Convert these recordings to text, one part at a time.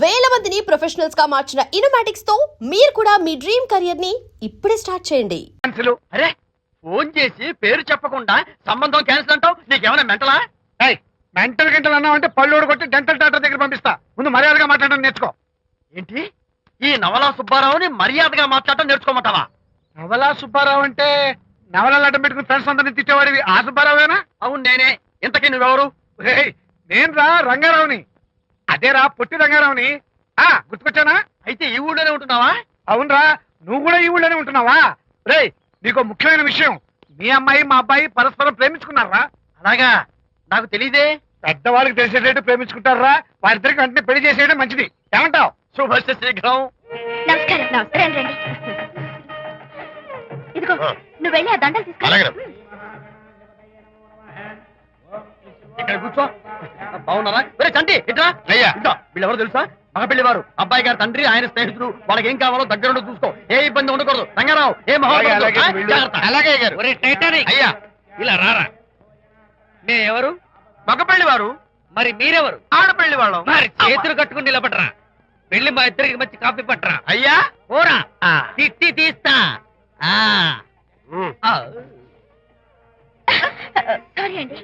వేల మందిని ప్రొఫెషనల్స్ గా మార్చిన ఇనోమాటిక్స్ తో మీరు కూడా మీ డ్రీమ్ కెరియర్ ని ఇప్పుడే స్టార్ట్ చేయండి. అరే ఫోన్ చేసి పేరు చెప్పకుండా సంబంధం క్యాన్సిల్ అంటావు, నీకేమైనా మెంటలా? మెంటల్ గంటలు అన్నావు అంటే పళ్ళు కొట్టి డెంటల్ డాక్టర్ దగ్గర పంపిస్తా. ముందు మర్యాదగా మాట్లాడడం నేర్చుకో. ఏంటి ఈ నవలా సుబ్బారావుని మర్యాదగా మాట్లాడటం నేర్చుకోమంటావా? నవలా సుబ్బారావు అంటే నవలాలు అడ్డం పెట్టుకుని ఫ్రెండ్స్ అందరినీ తిట్టేవాడివి ఆ సుబ్బారావేనా? అవును నేనే. ఇంతకీ నువ్వెవరు? నేను రా రంగారావుని. అదేరా పొట్టి రంగారావుని. గుర్తుకొచ్చానా? అయితే ఈ ఊళ్ళోనే ఉంటున్నావా? అవునరా, నువ్వు కూడా ఈ ఊళ్ళోనే ఉంటున్నావా? రేయ్, నీకు ముఖ్యమైన విషయం, మీ అమ్మాయి మా అబ్బాయి పరస్పరం ప్రేమించుకున్నారా? అలాగా, నాకు తెలీదే. పెద్దవాళ్ళకి తెలిసేటట్టు ప్రేమించుకుంటారా? వారిద్దరికి వెంటనే పెళ్లి చేసేయడం మంచిది. ఏమంటావు? శుభస్య శీఘ్రం. నమస్కారం. నమస్కారం రండి. ఇదిగో నువ్వు వెళ్ళి ఆ దండలు తీసుకురా. ఇక్కడ కూర్చో. బాగున్నారా? ఒరే చంటి ఇట్రా. అయ్యా. ఇద్దా, వీళ్ళెవరో తెలుసా? మగ పెళ్లి వారు, అబ్బాయి గారి తండ్రి, ఆయన స్నేహితుడు. వాళ్ళకి ఏం కావాలో దగ్గర చూసుకో. ఏ ఇబ్బంది ఉండకూడదు. రంగారావు ఏ అలాగే గారు. అయ్యా ఇలా రారా. ఎవరు? మగ పెళ్లి వారు. మరి మీరెవరు? ఆడపెళ్లి వాళ్ళం. మరి చేతులు కట్టుకుని నిలబడరా. వెళ్ళి మా ఇద్దరికి మంచి కాఫీ పట్టరా. అయ్యా పోరా, తిట్టి తీస్తా. సారీ అండి.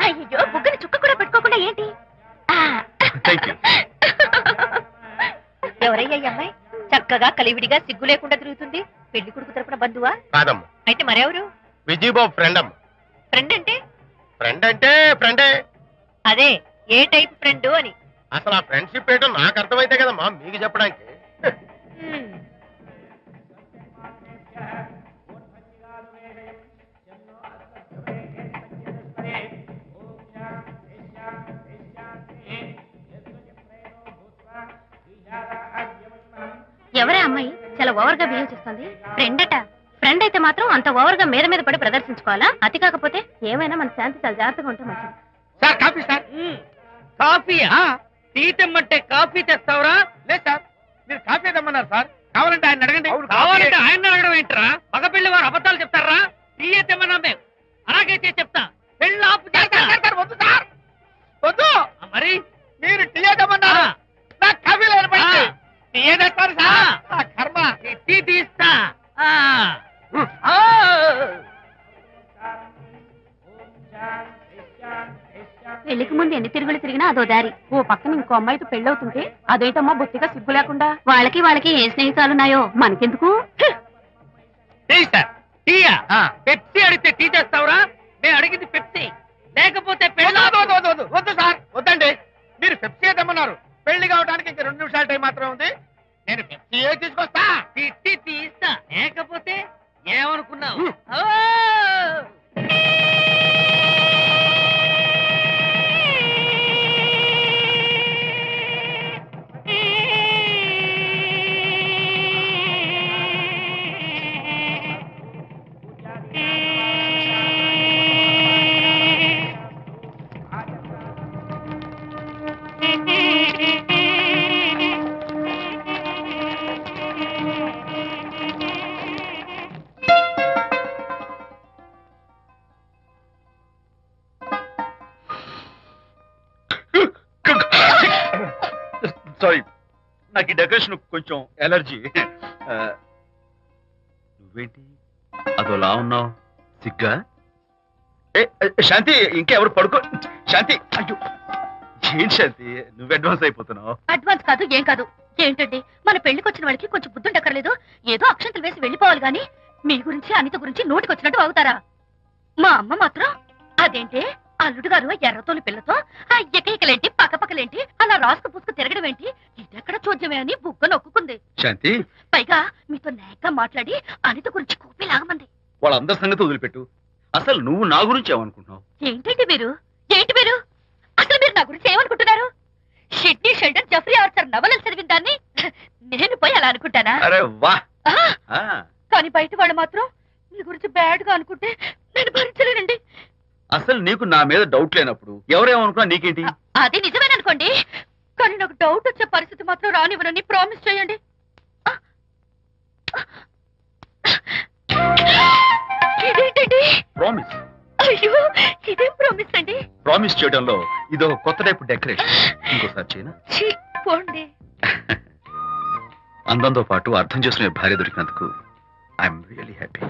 అయ్యో బుగ్గని చుక్క కూడా పెట్టుకోకుండా ఏంటి? ఎవరయ్యా ఈ అమ్మాయి? చక్కగా కలివిడిగా సిగ్గు లేకుండా తిరుగుతుంది. పెళ్లి కొడుకు తరపున బంధువా? కాదమ్మా, అయితే మరెవరు? విజయబాబు ఫ్రెండ్ అమ్మ. ఫ్రెండ్ అంటే? ఫ్రెండ్ అంటే ఫ్రెండే. అదే ఏ టైప్ ఫ్రెండ్ అని. అసలు ఆ ఫ్రెండ్షిప్ ఏంటో నాకు అర్థమైతే కదమ్మా మీకు చెప్పడానికి. ఎవరే అమ్మాయి చాలా ఓవర్ గా బిహేవ్ చేస్తుంది? ఫ్రెండ్ అట. ఫ్రెండ్ అయితే మాత్రం అంత ఓవర్ గా మీద పడి ప్రదర్శించుకోవాలా? అతి కాకపోతే ఏమైనా మన శాంతి చాలా జాగ్రత్తగా ఉంటే మంచిది. Sir coffee sir. Coffee? Tea తెమ్మంటే కాఫీ తెస్తావురా? లేదు సార్, మీరు కాఫీ తెమ్మన్నారు సార్. కావాలంటే ఆయన అడగండి. కావాలంటే ఆయన అడగడం ఏంట్రా? మగ పెళ్లి వారు అబద్ధాలు చెప్తారా? టీ తెమ్మన్నా మేము అలాగైతే చెప్తా. పెళ్ళి ఆపు చేస్తా. వద్దు సార్, వద్దు. మరి మీరు టీ తెమ్మన్నారు, నాకు కాఫీ లేదు. టీ తెస్తారు సార్. కర్మ. టీ తీస్తా. పెళ్లికి ముందు ఎన్ని తిరుగులు తిరిగినా అదో దారి. ఓ పక్కన ఇంకో అమ్మాయితో పెళ్ళవుతుంటే అదేంటమ్మా బొత్తిగా సిగ్గు లేకుండా. వాళ్ళకి ఏ స్నేహితాలున్నాయో మనకెందుకు? Tea sir. టీయా? పెప్సీ అడిగితే టీ చేస్తావురా? మేము అడిగింది పెప్సీ, లేకపోతే వద్దు సార్, వద్దండి. మీరు పెప్సీ తెమ్మన్నారు. పెళ్లి కావడానికి ఇంక 2 నిమిషాల టైం మాత్రమే ఉంది. నేను పెప్సీ తీసుకొస్తా. తిట్టి తీస్తా, లేకపోతే ఏమనుకున్నావు? సారీ, నాకు ఈ డెకరేషన్ కొంచెం ఎలర్జీ. నువ్వేంటి అదోలా ఉన్నావు? సిగ్గా? శాంతి, ఇంకెవరు పడుకో. శాంతి, అయ్యో ఏంటి శాంతి, నువ్వు అడ్వాన్స్ అయిపోతున్నావు. అడ్వాన్స్ కాదు ఏం కాదు. ఏంటండి, మన పెళ్లికి వచ్చిన వాళ్ళకి కొంచెం బుద్ధుండక్కర్లేదు? ఏదో అక్షంతలు వేసి వెళ్ళిపోవాలి గాని మీ గురించి అనిత గురించి నోటికొచ్చినట్టు అవుతారా? మా అమ్మ మాత్రం అదేంటి అల్లుడు గారు ఎర్రతోలి పిల్లతో ఆ ఎకలేంటి పక్కపక్కలేంటి అలా రాసుకు పుసుకు తిరగడం ఏంటి, ఇదెక్కడ చూద్యమే అని బుగ్గ నొక్కుంది. శాంతి, పైగా మీతో నేగ్గా మాట్లాడి అనిత గురించి కూపి లాగమంది. వాళ్ళందరి సంగతి వదిలిపెట్టు. అసలు నువ్వు నా గురించి ఏమనుకుంటున్నావు? ఏంటి మీరు అసలు మీరు నా గురించి ఏమనుకుంటున్నారు? షిడ్నీ షెల్డన్ జెఫ్రీ ఆర్చర్ నవలలు చదివిన దాన్ని నేను పోయి అలా అనుకుంటానా? అరే వా. కానీ బయట వాళ్ళు మాత్రం మీ గురించి బ్యాడ్ గా అనుకుంటే నేను భరించలేనండి. అసలు నీకు నా మీద డౌట్ లేనప్పుడు ఎవరేమనుకున్నా నీకేంటి? అది నిజమేననుకోండి, కానీ నాకు డౌట్ వచ్చే పరిస్థితి మాత్రం రానివ్వనని ప్రామిస్ చేయండి. ఇదేంటండి? ప్రామిస్. అయ్యో ఇదేం ప్రామిస్ అండి? ప్రామిస్ చేయడంలో ఇదో కొత్త టైపు డెకరేషన్. ఇంకోసారి చేయనా? పోండి. అందంతో పాటు అర్థం చేసుకునే భార్య దొరికినందుకు ఐఎమ్ రియలీ హ్యాపీ.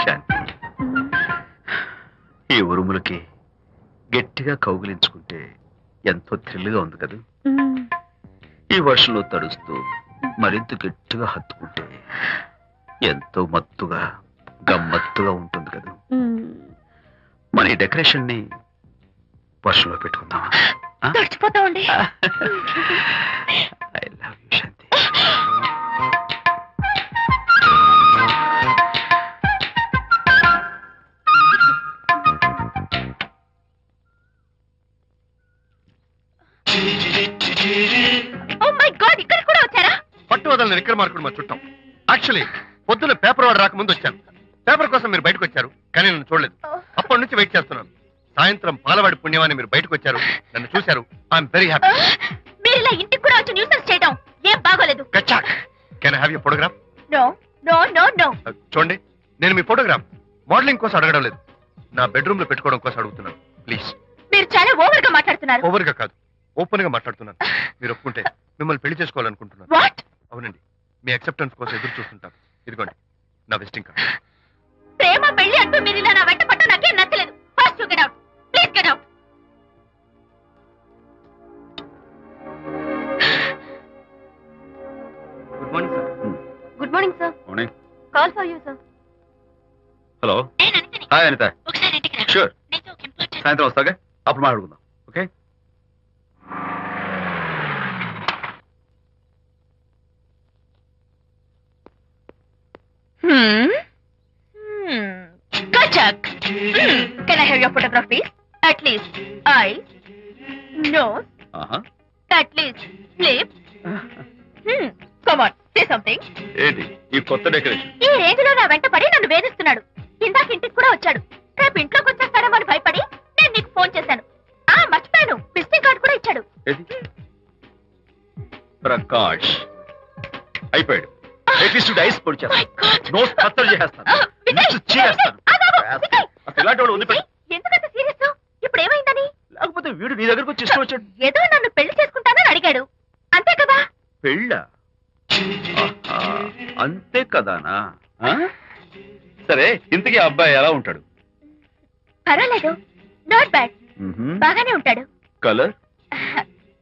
శాంతి, ఈ ఉరుములకి గట్టిగా కౌగిలించుకుంటే ఎంతో థ్రిల్గా ఉంది కదా. ఈ వర్షంలో తడుస్తూ మరింత గట్టిగా హత్తుకుంటే ఎంతో మత్తుగా గమ్మత్తుగా ఉంటుంది కదా. మన ఈ డెకరేషన్ ని వర్షంలో పెట్టుకుందామా? తడిచిపోతామండి. I love you Shanti. Oh my god, ఇక్కడ కూడా వచ్చారా? పట్టు వదలని విక్రమార్కుడు మా చుట్టాం. యాక్చువల్లీ పొద్దున పేపర్ వాడు రాకముందు వచ్చాను. పేపర్ కోసం మీరు బయటకు వచ్చారు, కానీ నన్ను చూడలేదు. అప్పటి నుంచి వెయిట్ చేస్తున్నాను. సాయంత్రం పాలవాడి పుణ్యమాన్ని మీరు బయటకు వచ్చారు, నన్ను చూశారు. I'm very happy. మీరు ఇలా ఇంటికి కూడా వచ్చి న్యూసెన్స్ చేయడం ఏం బాగోలేదు. కచ్చాక్, can I have your photograph? No no no no. చూడండి, నేను మీ ఫోటోగ్రాఫ్ మోడలింగ్ కోసం అడగడం లేదు, నా బెడ్రూమ్ లో పెట్టుకోవడం కోసం అడుగుతున్నాను. ప్లీజ్. మీరు చాలా ఓవర్ గా మాట్లాడుతున్నారు. ఓవర్ గా కాదు, ఓపెన్ గా మాట్లాడుతున్నాను. మీరు ఒప్పుకుంటే మిమ్మల్ని పెళ్లి చేసుకోవాలనుకుంటున్నాను. వాట్? అవునండి, మీ అక్సెప్టెన్స్ కోసం ఎదురు చూస్తుంటాను. ఇదిగోండి నా విజిటింగ్ కార్డ్. ప్రేమ పెళ్లి అంటూ మీరు ఇలా నా వెంట పట్టు నాకేం నచ్చలేదు. First you get out, please get out. Good morning sir. Good morning sir. Morning. Call for you sir. Hello. నేను అనితని. హాయ్ అనిత. ఒకసారి ఇంటికి రా. షూర్. నీతో ఒక ఇంపార్టెంట్. సాయంత్రం వస్తాగా, అప్పుడు మాట్లాడుకుందాం. Okay. Kachak. Can I have your photograph, please? At least eyes, nose, at least lips. Come on, say something. ఏంటి ఈ కొత్త డెకరేషన్? ఈ రేంజ్ లో నా వెంట పడి నన్ను వేధిస్తున్నాడు. ఇందాక ఇంటికి కూడా వచ్చాడు. రేపు ఇంట్లోకి వచ్చేస్తాడేమో అని భయపడి నేను నీకు ఫోన్ చేశాను. మర్చిపోయాను, విజిటింగ్ కార్డు కూడా ఇచ్చాడు. ఏది? ప్రకాష్ అయిపోయాడు. అట్లీస్ట్ ఐస్ పొడి My God. నోట్ కత్తలు చేసేస్తాను. విజయ్, నోట్స్ చీరేస్తాను. విజయ్, అసలు ఇలాంటి వాడు వదిలిపెట్టు. ఎందుకంత సీరియస్? ఇప్పుడు ఏమైందని? లేకపోతే వీడు నీ దగ్గరకు వచ్చి ఇష్టం వచ్చాడు. ఏదో నన్ను పెళ్లి చేసుకుంటానని అడిగాడు, అంతే కదా? పెళ్ళా? అంతే కదానా? ఆ? సరే, ఇంతకీ ఆ అబ్బాయి ఎలా ఉంటాడు? పర్వాలేదు, నాట్ బ్యాడ్, బాగానే ఉంటాడు. కలర్?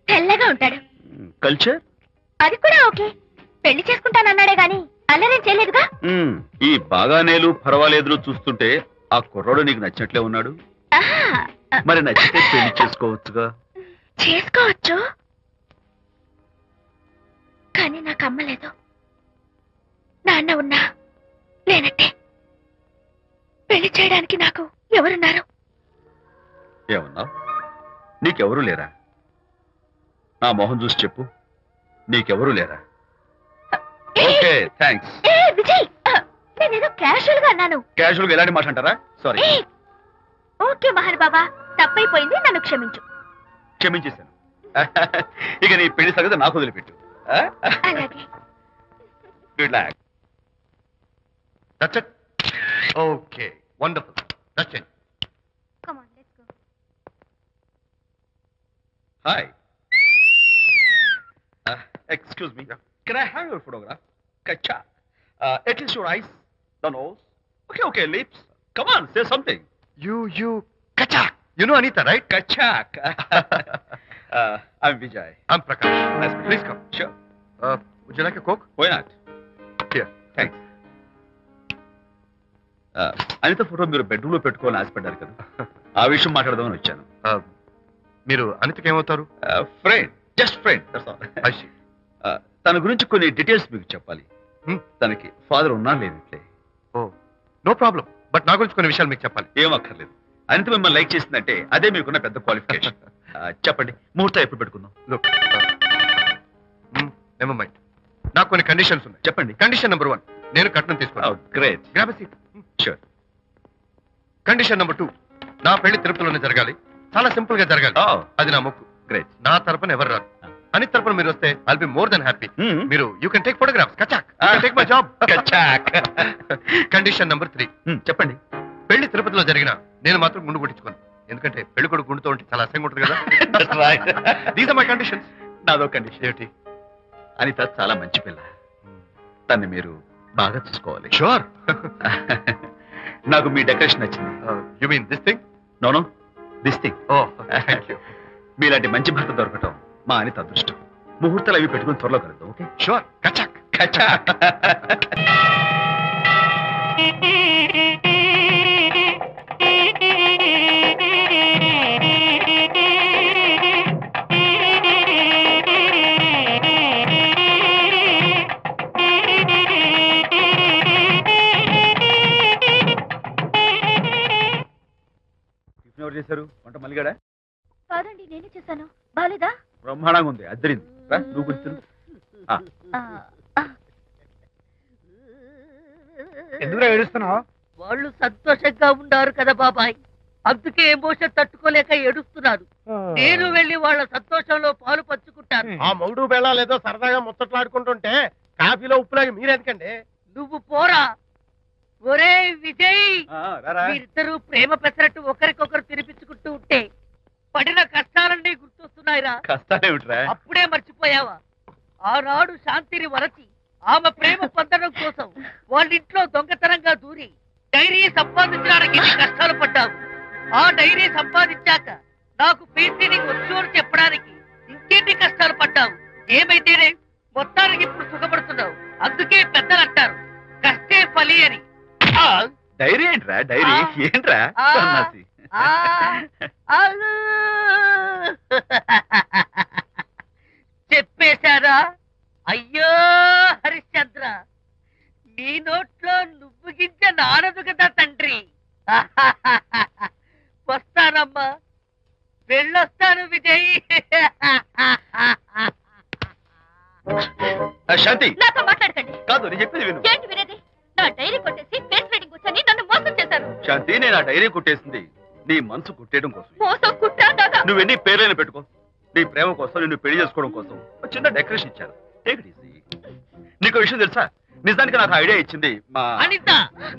తెల్లగా ఉంటాడు. కల్చర్? అది కూడా ఓకే. పెళ్లి చేసుకుంటానన్నాడే గాని అల్లరేం చేయలేదుగా. ఈ బాగానేలు పర్వాలేదులు చూస్తుంటే ఆ కుర్రాడు నీకు నచ్చినట్లే ఉన్నాడు. ఆహా, మరి నచ్చితే పెళ్లి చేసుకోవచ్చుగా. చేసుకోవచ్చు, కానీ నాకు అమ్మ లేదు, నాన్న ఉన్నా లేనట్టే. పెళ్లి చేయడానికి నాకు ఎవరున్నారు? ఏమన్నా? నీకెవరూ లేరా? నా మొహం చూసి చెప్పు, నీకెవరూ లేరా? Okay, thanks. విజయ్, నేనేదో క్యాషువల్ గా అన్నాను. క్యాజువల్ గా ఎలాంటి మాట అంటారా? సారీ. ఓకే మహర్ బాబా, తప్పైపోయింది, నన్ను క్షమించు. క్షమించేశాను. ఇక నీ పెళ్లి సంగతి నాకు వదిలిపెట్టు. అలాగే. Relax. That's it. Okay, wonderful. That's it. Come on, let's go. Hi. Excuse me. Can I have your photograph? Kacha. At least your eyes, the nose. Okay, lips. Come on, say something. You, Kachak. You know Anita, right? Kachak. I'm Vijay. I'm Prakash. Nice to meet you. Please come. Sure. Would you like a Coke? Why not? Here. Thanks. Anitha photo మీరు bedroom లో పెట్టుకోవాలని ఆశపడ్డారు కదా, ఆ విషయం మాట్లాడదామని వచ్చాను. మీరు అనితకి ఏమవుతారు? Friend, just friend. తన గురించి కొన్ని డీటెయిల్స్ మీకు చెప్పాలి. తనకి ఫాదర్ ఉన్నా లేనట్లే. ఓ, నో ప్రాబ్లం. బట్ నా గురించి కొన్ని విషయాలు మీకు చెప్పాలి. ఏం అక్కర్లేదు. అనిత మిమ్మల్ని లైక్ చేసిందంటే అదే మీకున్న పెద్ద క్వాలిఫికేషన్. చెప్పండి, ముహూర్తం ఎప్పుడు పెట్టుకుందాం? Look, never mind. నాకు కొన్ని కండిషన్స్ ఉన్నాయి. చెప్పండి. కండిషన్ నెంబర్ 1, నేను కట్నం తీసుకోవాలి. Great. Grab a seat. Sure. Condition number 2, నా పెళ్లి తిరుపతిలోనే జరగాలి. చాలా సింపుల్ గా జరగాలి. అది నా మొక్కు. గ్రేట్. నా తరపున ఎవరు రాదు. అనిత తరపున మీరు వస్తే I'll be more than happy. మీరు యూ కెన్ టేక్ ఫోటోగ్రాఫ్స్. కచాక్. Take my job. కచాక్. కండిషన్ నెంబర్ 3, చెప్పండి. పెళ్లి తిరుపతిలో జరిగిన నేను మాత్రం గుండు కొట్టించుకోను. ఎందుకంటే పెళ్లి కొడుకు గుండుతో ఉంటే చాలా అసహ్యంగా ఉంటుంది కదా. That's right. These are my conditions. నాదో కండిషన్. ఏమిటి? అనిత చాలా మంచి పిల్ల. తన్ని మీరు బాగా చూసుకోవాలి. షూర్. నాకు మీ డెకరేషన్ నచ్చింది. You mean this thing? No no this thing. Oh thank you. మీలాంటి మంచి భర్త దొరకటం మా అనిత అదృష్టం. ముహూర్తాలు అవి పెట్టుకుని త్వరలో కలుద్దాం. ఓకే? షూర్. కచాక్. ఎవరు చేశారు వంట? మల్లిగాడా? కాదండి, నేనే చేశాను. బాలేదా? బ్రహ్మాండంగా ఉంది. అద్దరింది. రా, నువ్వు గుర్తు. ఎందుకు ఏడుస్తున్నావు? వాళ్ళు సంతోషంగా ఉన్నారు కదా బాబాయ్, అందుకే ఎమోషన్ తట్టుకోలేక ఏడుస్తున్నారు. నేను వెళ్ళి వాళ్ళ సంతోషంలో పాలు పంచుకుంటాను. ఆ మౌడు బెళ్ళాలు ఏదో సరదాగా ముచ్చట్లాడుకుంటుంటే కాఫీలో ఉప్పులాగి మీరెందుకండి? నువ్వు పోరా. ఒరే విజయ్, రారా. మీరిద్దరూ ప్రేమ పెసరట్టు ఒకరికొకరు తినిపించుకుంటూ ఉంటే పడిన కష్టాలన్నీ గుర్తొస్తున్నాయిరా. కష్టాలేమిట్రా? అప్పుడే మర్చిపోయావా? ఆనాడు శాంతిని వరచి ఆమె ప్రేమ పొందడం కోసం వాళ్ళింట్లో దొంగతనంగా దూరి డైరీ సంపాదించడానికి ఎన్ని కష్టాలు పడ్డావు. ఆ డైరీ సంపాదించాక నాకు పీసీని వచ్చు అని చెప్పడానికి ఇంకెన్ని కష్టాలు పడ్డావు. ఏమైతేనే మొత్తానికి ఇప్పుడు సుఖపడుతున్నావు. అందుకే పెద్దలు అంటారు కష్టే ఫలి అని. డైరీ ఏంట్రా? డైరీ ఏంట్రా? సన్నాసి. చెప్పేశారా? అయ్యో హరిశ్చంద్ర, నీ నోట్లో నువ్వు గింజ నానదు కదా తండ్రి. వస్తానమ్మా, వెళ్ళొస్తాను విజయ్. శాంతి, నాతో మాట్లాడకండి. కాదు నేను చెప్పేది విను. ఏంటి వినేది? నా డైరీ కొట్టేసి ఫేస్ రీడింగ్ వచ్చని నన్ను మోసం చేశారు. శాంతి, నేను ఆ డైరీ కుట్టేసింది నీ మనసు కుట్టేయడం కోసం. మోసం కుట్రా దాదా? నువ్వెన్ని పేర్లైనా పెట్టుకో, నీ ప్రేమ కోసం, నిన్ను పెళ్లి చేసుకోవడం కోసం ఒక చిన్న డెకరేషన్ ఇచ్చాను. Take it easy. నీకు విషయం తెలుసా? నిజానికి నాకు ఐడియా ఇచ్చింది మా అనిత,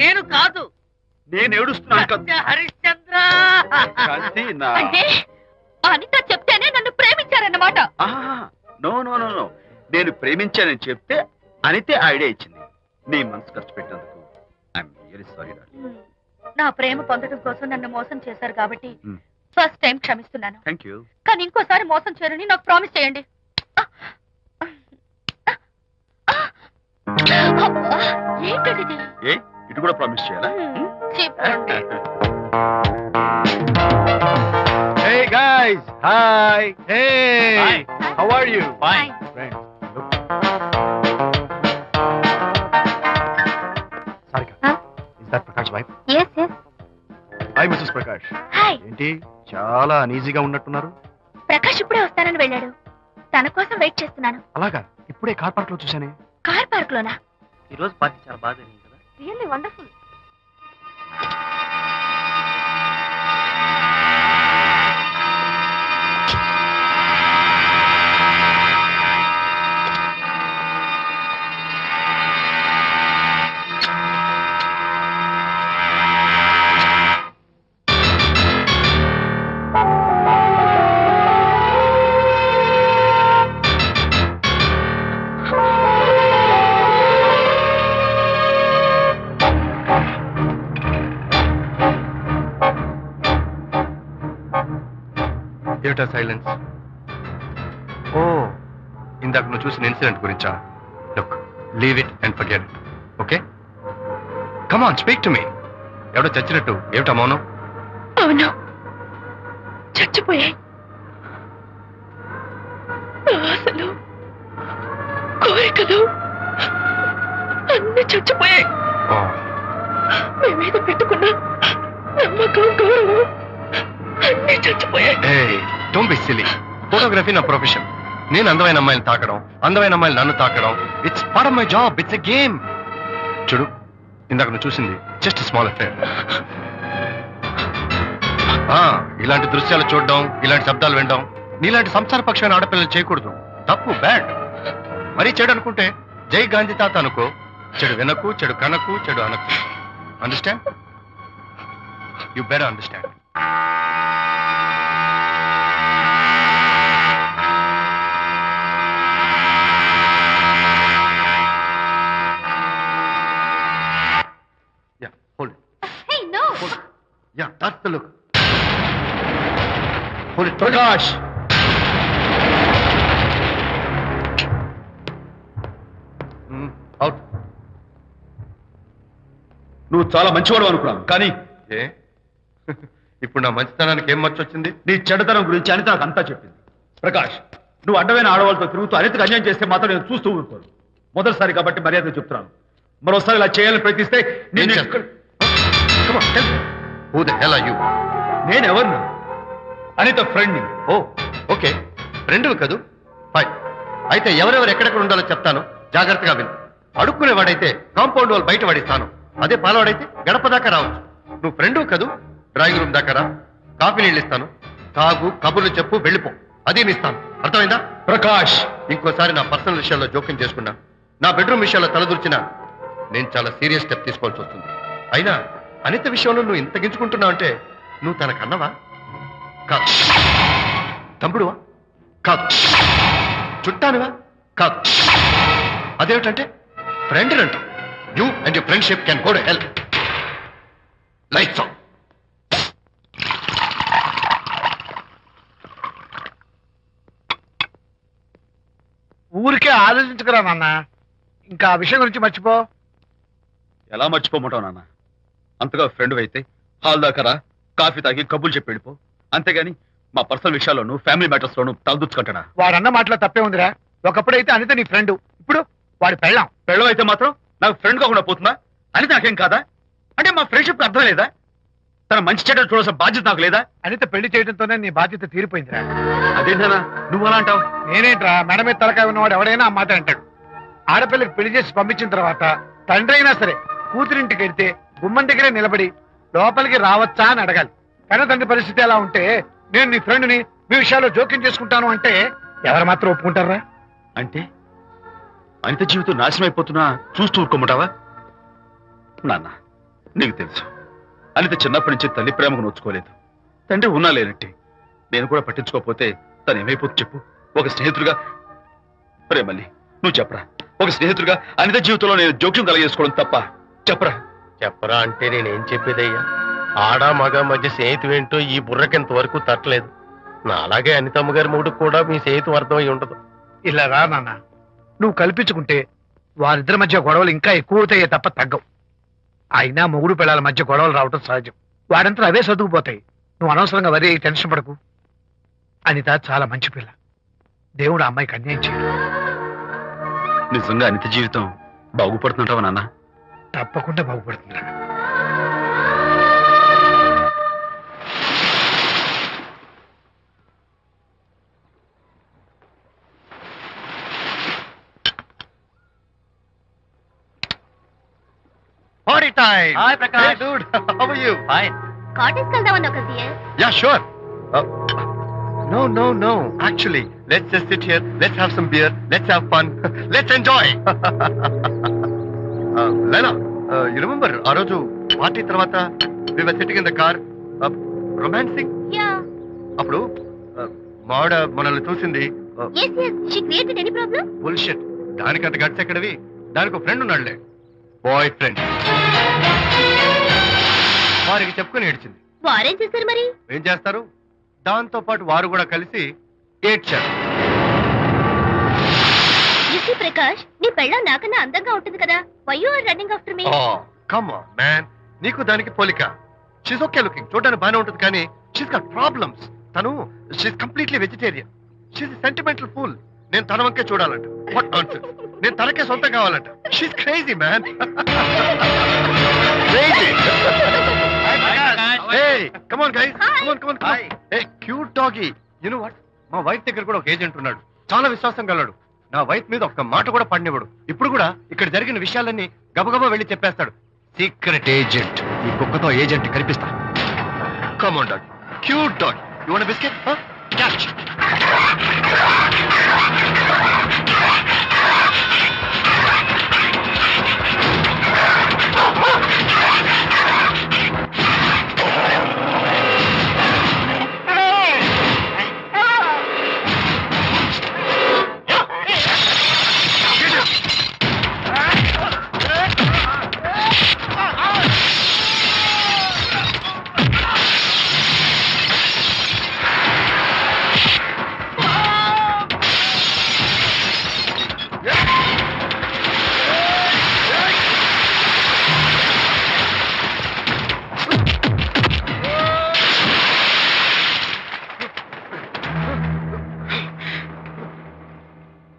నేను కాదు. నేను ఏడుస్తున్నాను కదా హరిశ్చంద్ర. శాంతి. నా అంటే అనిత చెప్తేనే నన్ను ప్రేమించారన్నమాట. నో నో నో నో, నేను ప్రేమించానని చెప్తే అనితే ఐడియా ఇచ్చింది. నీ మనసు ఖర్చు పెట్టినందుకు ఐఎమ్ రియల్లీ సారీ డార్లింగ్. నా ప్రేమ పొందడం కోసం నన్ను మోసం చేశారు కాబట్టి Hmm. ఫస్ట్ టైం క్షమిస్తున్నాను. Thank you. కానీ ఇంకోసారి మోసం చేయరని నాకు ప్రామిస్ చేయండి. అబ్బా, ఏంటది? ఏ ఇటు కూడా ప్రామిస్ చేయాలా? చెప్పండి. Hey guys, hi. Hey, Hi. how are you? Fine. Friends, look. Sarika, Huh? is that Prakash wife? Yes, yes. Hi, Mrs. Prakash. Hi. ఏంటి చాలా అనీజీగా ఉన్నట్టున్నారు? ప్రకాష్ ఇప్పుడే వస్తానని వెళ్ళాడు. తన కోసం వెయిట్ చేస్తున్నాను. అలాగా, ఇప్పుడే కార్ పార్క్ లో చూశానే. కార్ పార్క్ లోనా? ఈ రోజు పార్టీ చాలా బాగా జరిగింది కదా. Really wonderful. ఏమిటా సైలెన్స్? ఓ, ఇందాక నువ్వు చూసిన ఇన్సిడెంట్ గురించా? Look, leave it and forget it. Okay, come on, speak to me. ఎవడో చచ్చినట్టు ఏమిటా మౌనం? అవును, చచ్చిపోయాయి. ఆశలు, కోరికలు అన్ని చచ్చిపోయాయి. ఓ, మేమేదో పెట్టుకున్న నమ్మకం, గౌరవం అన్ని చచ్చిపోయాయి. ఏయ్, డోంట్ బి సిల్లీ. ఫోటోగ్రఫీ నా ప్రొఫెషన్. నేను అందమైన అమ్మాయిలు తాకడం, అందమైన అమ్మాయిలు నన్ను తాకడం, it's part of my job. It's a game. చూడు, ఇందాక నువ్వు చూసింది జస్ట్ స్మాల్ అఫేర్. ఇలాంటి దృశ్యాలు చూడడం, ఇలాంటి శబ్దాలు వినడం నీలాంటి సంసారపక్షమైన ఆడపిల్లలు చేయకూడదు. తప్పు, బ్యాడ్. మరీ చెడు అనుకుంటే జై గాంధీ తాత అనుకో. చెడు వినకు, చెడు కనకు, చెడు అనకు. Understand? You better understand. Prakash, out. నువ్వు చాలా మంచివాడు అనుకున్నాను, కానీ ఏ ఇప్పుడు నా మంచితనానికి ఏం మర్చొచ్చింది? నీ చెడుతనం గురించి అనిత నాకు అంతా చెప్పింది. ప్రకాష్, నువ్వు అడ్డమైన ఆడవాళ్ళతో తిరుగుతూ అనితకు అన్యాయం చేస్తే మాత్రం నేను చూస్తూ ఉంటాను. మొదటిసారి కాబట్టి మర్యాద చెప్తున్నాను. మరోసారి ఇలా చేయాలని ప్రయత్నిస్తే ఏం నేను చేస్తావు? Come on, tell me. Who the hell are you? నేనెవరు? అనిత ఫ్రెండ్. ఓ ఓకే, ఫ్రెండ్ కదూ. ఫైన్. అయితే ఎవరెవరు ఎక్కడెక్కడ ఉండాలో చెప్తాను, జాగ్రత్తగా విను. అడుక్కునేవాడైతే కాంపౌండ్ వాళ్ళు బయట పడిస్తాను. అదే పాలవాడైతే గడప దాకా రావచ్చు. నువ్వు ఫ్రెండు కదూ, డ్రాయింగ్ రూమ్ దాకా రా. కాఫీ నీళ్ళు ఇస్తాను, తాగు, కబుర్లు చెప్పు, వెళ్ళిపో. అదేమి ఇస్తాను, అర్థమైందా? ప్రకాష్, ఇంకోసారి నా పర్సనల్ విషయాల్లో జోక్యం చేసుకున్నా, నా బెడ్రూమ్ విషయాల్లో తలదూర్చినా నేను చాలా సీరియస్ స్టెప్ తీసుకోవాల్సి వస్తుంది. అయినా అనిత విషయంలో నువ్వు ఇంత గించుకుంటున్నావు అంటే నువ్వు తనకన్నవా? కాదు. తమ్ముడువా? కాదు. చుట్టానువా? కాదు. అదేమిటంటే ఫ్రెండ్ అంట. You and your friendship can go to help. Lights on. ఊరికే ఆలోచించకరా నాన్న, ఇంకా ఆ విషయం గురించి మర్చిపో. ఎలా మర్చిపోమంటావు నాన్న? అంతగా ఫ్రెండ్ అయితే హాల్ దాకా రా, కాఫీ తాగి కబుర్లు చెప్పి వెళ్ళిపో. అంతేగాని మా పర్సనల్ విషయాల్లోనూ ఫ్యామిలీ మ్యాటర్స్ లోనూ తలదూర్చుకుంటాడా? వాడన్న మాటలో తప్పే ఉందిరా. ఒకప్పుడైతే అనిత నీ ఫ్రెండ్, ఇప్పుడు వాడి పెళ్ళాం. పెళ్ళం అయితే మాత్రం నాకు ఫ్రెండ్ కాకుండా పోతుందా? అని నాకేం కాదా? అంటే మా ఫ్రెండ్షిప్ అర్థం లేదా? తన మంచి చెడ్డ చూడాల్సిన బాధ్యత నాకు లేదా? అనిత పెళ్లి చేయడంతోనే నీ బాధ్యత తీరిపోయిందిరా. అదేంటనా నువ్వు అలా అంటావు? నేనేంట్రా, మెడ మీద తలకాయ ఉన్నవాడు ఎవడైనా ఆ మాట అంటాడు. ఆడపిల్లకి పెళ్లి చేసి పంపించిన తర్వాత తండ్రి అయినా సరే కూతురింటికి వెళ్తే గుమ్మం దగ్గరే నిలబడి లోపలికి రావచ్చా అని అడగాలి. కానీ తండ్రి పరిస్థితి ఎలా ఉంటే నేను నీ ఫ్రెండ్ని మీ విషయాల్లో జోక్యం చేసుకుంటాను అంటే ఎవరు మాత్రం ఒప్పుకుంటారా? అంటే అనిత జీవితం నాశనం అయిపోతున్నా చూస్తూ ఊరుకోమంటావా? నాన్న, నీకు తెలుసు అనిత చిన్నప్పటి నుంచి తల్లి ప్రేమకు నోచుకోలేదు. తండ్రి ఉన్నా లేనట్టే. నేను కూడా పట్టించుకోకపోతే తను ఏమైపోతుంది చెప్పు? ఒక స్నేహితుడిగా ప్రేమల్ని నువ్వు చెప్పరా? ఒక స్నేహితుడిగా అనిత జీవితంలో నేను జోక్యం కలగజేసుకోవడం తప్ప? చెప్పరా? చెప్పరా అంటే నేనేం చెప్పేదయ్యా? ఆడ మగ మధ్య స్నేహితు ఏంటో ఈ బుర్రకింత వరకు తట్టలేదు. నా అలాగే అనితమ్మ గారి మూడు కూడా మీ స్నేహితు అర్థమై ఉండదు. ఇలా రా నాన్న, నువ్వు కల్పించుకుంటే వారిద్దరి మధ్య గొడవలు ఇంకా ఎక్కువ అవుతాయే తప్ప తగ్గవు. అయినా మొగుడు పిల్లల మధ్య గొడవలు రావటం సహజం. వాడంతా అవే సర్దుకుపోతాయి. నువ్వు అనవసరంగా వరి టెన్షన్ పడకు. అనిత చాలా మంచి పిల్ల. దేవుడు ఆ అమ్మాయికి అన్యాయం చేయడు. నిజంగా అనిత జీవితం బాగుపడుతుంటావా నాన్న? తప్పకుండా బాగుపడుతుంది. Party time! Hi, Prakash. Hey, dude. How are you? Fine. Cottage వెళ్దామన్నా కదా. Yeah, sure. No. Actually, let's just sit here. Let's have some beer. Let's have fun. Let's enjoy. Lena, you remember ఆ రోజు party తర్వాత we were sitting in the car, romancing? Yeah, అప్పుడు మావిడ మనల్ని చూసింది. yes, she created any problem? Bullshit. దానికంత guts ఎక్కడవి? దానికి ఒక ఫ్రెండ్ ఉన్నాడులే, బాయ్ ఫ్రెండ్. వారికి చెప్పుకొని ఏడ్చింది. వారేం చేశారు మరి? ఏం చేస్తారు? దాంతో పాటు వారు కూడా కలిసి ఏడ్చారు. యూసీ ప్రకాష్, నీ పెళ్ళం నాకన్నా అందంగా ఉంటుంది కదా. Why you are running after me? Come on man, నీకు దానికి పోలిక. షీస్ ఓకే లుకింగ్, చూడడానికి బాగానే ఉంటుంది, కానీ షీస్ గాట్ ప్రాబ్లమ్స్. తను she's completely vegetarian. She's sentimental pool. నేను తన వంకే చూడాలంట. What nonsense. నేను తనకే సొంతం కావాలంట. She's crazy man. Crazy. Hey, come on guys. Come on. Hey, cute doggy. You know what? మా వైఫ్ దగ్గర కూడా ఒక ఏజెంట్ ఉన్నాడు. చాలా విశ్వాసం గలడు. నా వైఫ్ మీద ఒక్క మాట కూడా పడినివ్వడు. ఇప్పుడు కూడా ఇక్కడ జరిగిన విషయాలన్నీ గబగబా వెళ్ళి చెప్పేస్తాడు. Secret agent. ఈ కుక్కతో ఏజెంట్ కనిపిస్తా. Come on dog. Cute dog. You want a biscuit? Huh? Catch.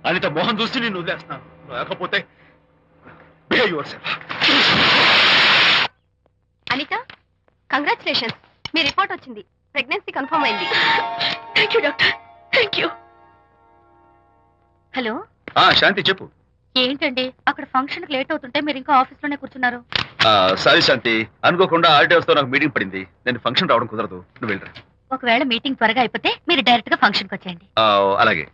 Anitha Mohan చూసి నేను వదిలేస్తున్నాను, లేకపోతే behave yourself. అనిత, కంగ్రాచులేషన్స్, మీ రిపోర్ట్ వచ్చింది. ప్రెగ్నెన్సీ కన్ఫర్మ్ అయింది. Thank you doctor, thank you. Hello, Shanti చెప్పు. ఏంటండి అక్కడ ఫంక్షన్ లేట్ అవుతుంటే మీరు ఇంకా ఆఫీస్ లోనే కూర్చున్నారు? సారీ శాంతి, అనుకోకుండా ఆర్డర్స్ తో నాకు మీటింగ్ పడింది. నేను ఫంక్షన్ రావడం కుదరదు, నువ్వు వెళ్ళరా. ఒకవేళ మీటింగ్ త్వరగా అయిపోతే మీరు డైరెక్ట్ గా ఫంక్షన్ కి వచ్చేయండి. అలాగే.